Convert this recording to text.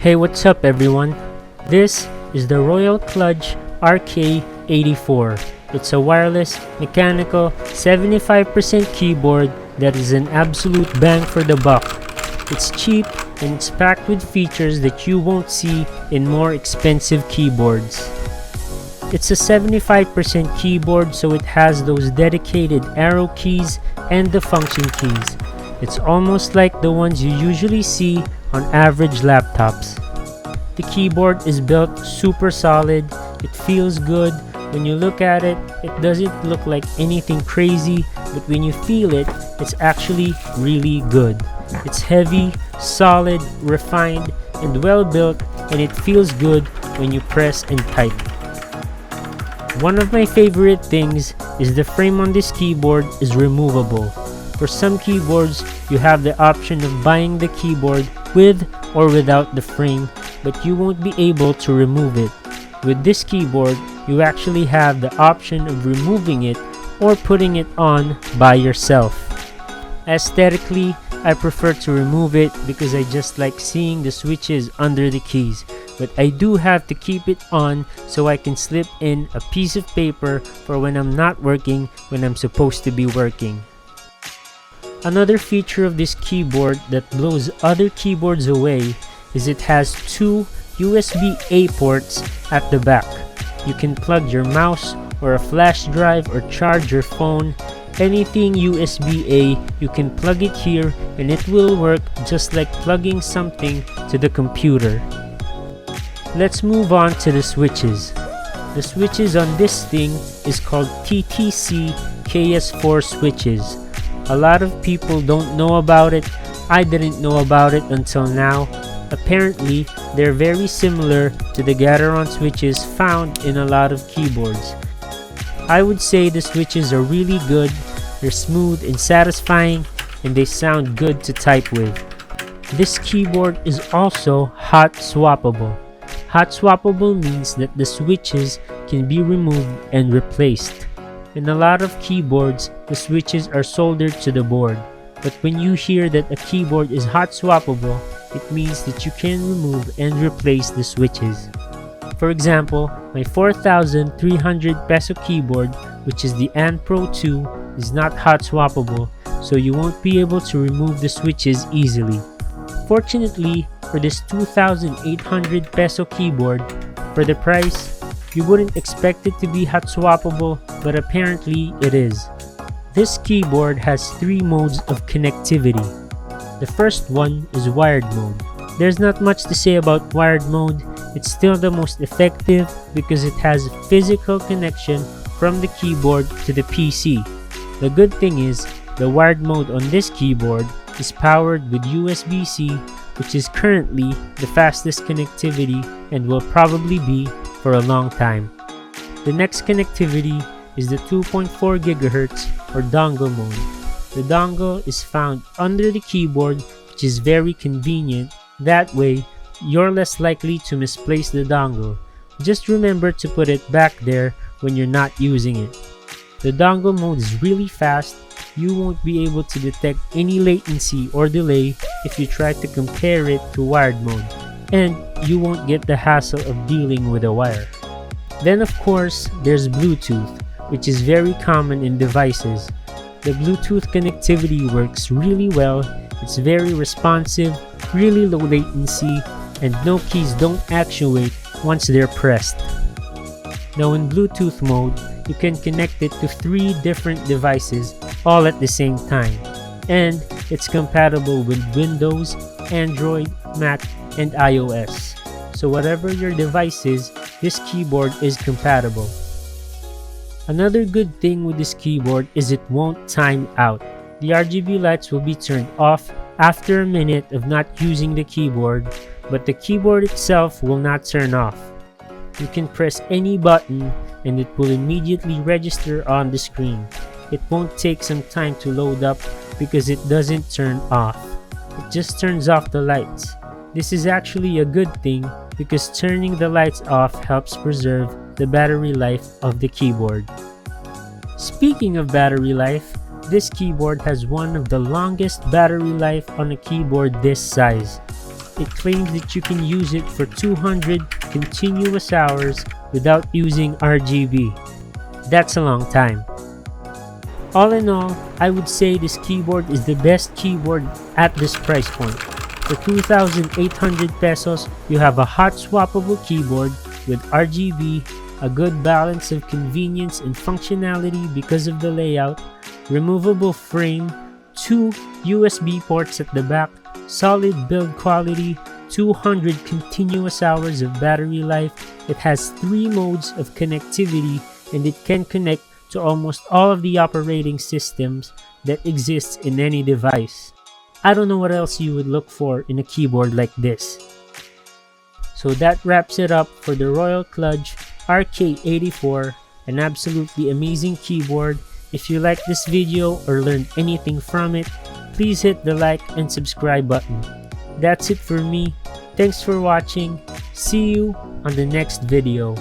Hey, what's up everyone? This is the Royal Kludge RK84. It's a wireless, mechanical, 75% keyboard that is an absolute bang for the buck. It's cheap and it's packed with features that you won't see in more expensive keyboards. It's a 75% keyboard, so it has those dedicated arrow keys and the function keys. It's almost like the ones you usually see on average laptops. The keyboard is built super solid, it feels good. When you look at it, it doesn't look like anything crazy, but when you feel it, it's actually really good. It's heavy, solid, refined, and well built, and it feels good when you press and type. One of my favorite things is the frame on this keyboard is removable. For some keyboards, you have the option of buying the keyboard with or without the frame, but you won't be able to remove it. With this keyboard, you actually have the option of removing it or putting it on by yourself. Aesthetically, I prefer to remove it because I just like seeing the switches under the keys, but I do have to keep it on so I can slip in a piece of paper for when I'm not working when I'm supposed to be working. Another feature of this keyboard that blows other keyboards away is it has two USB-A ports at the back. You can plug your mouse or a flash drive or charge your phone. Anything USB-A, you can plug it here and it will work just like plugging something to the computer. Let's move on to the switches. The switches on this thing is called TTC KS4 switches. A lot of people don't know about it. I didn't know about it until now. Apparently, they're very similar to the Gateron switches found in a lot of keyboards. I would say the switches are really good, they're smooth and satisfying, and they sound good to type with. This keyboard is also hot swappable. Hot swappable means that the switches can be removed and replaced. In a lot of keyboards, the switches are soldered to the board, but when you hear that a keyboard is hot swappable, it means that you can remove and replace the switches. For example, my 4,300 peso keyboard, which is the Pro 2, is not hot swappable, so you won't be able to remove the switches easily. Fortunately, for this 2,800 peso keyboard, for the price, you wouldn't expect it to be hot swappable, but apparently it is. This keyboard has 3 modes of connectivity. The first one is wired mode. There's not much to say about wired mode. It's still the most effective because it has physical connection from the keyboard to the PC. The good thing is, the wired mode on this keyboard is powered with USB-C, which is currently the fastest connectivity and will probably be for a long time. The next connectivity is the 2.4 GHz or dongle mode. The dongle is found under the keyboard, which is very convenient. That way, you're less likely to misplace the dongle. Just remember to put it back there when you're not using it. The dongle mode is really fast. You won't be able to detect any latency or delay if you try to compare it to wired mode, and you won't get the hassle of dealing with a wire. Then of course, there's Bluetooth, which is very common in devices. The Bluetooth connectivity works really well. It's very responsive, really low latency, and no keys don't actuate once they're pressed. Now in Bluetooth mode, you can connect it to 3 different devices all at the same time. And it's compatible with Windows, Android, Mac, and iOS. So whatever your device is, this keyboard is compatible. Another good thing with this keyboard is it won't time out. The RGB lights will be turned off after a minute of not using the keyboard, but the keyboard itself will not turn off. You can press any button and it will immediately register on the screen. It won't take some time to load up because it doesn't turn off. It just turns off the lights. This is actually a good thing because turning the lights off helps preserve the battery life of the keyboard. Speaking of battery life, this keyboard has one of the longest battery life on a keyboard this size. it claims that you can use it for 200 continuous hours without using RGB. That's a long time. All in all, I would say this keyboard is the best keyboard at this price point. For 2,800 pesos, you have a hot swappable keyboard with RGB, a good balance of convenience and functionality because of the layout, removable frame, 2 USB ports at the back, solid build quality, 200 continuous hours of battery life. It has 3 modes of connectivity and it can connect to almost all of the operating systems that exist in any device. I don't know what else you would look for in a keyboard like this. So that wraps it up for the Royal Kludge RK84, an absolutely amazing keyboard. If you like this video or learned anything from it, please hit the like and subscribe button. That's it for me. Thanks for watching. See you on the next video.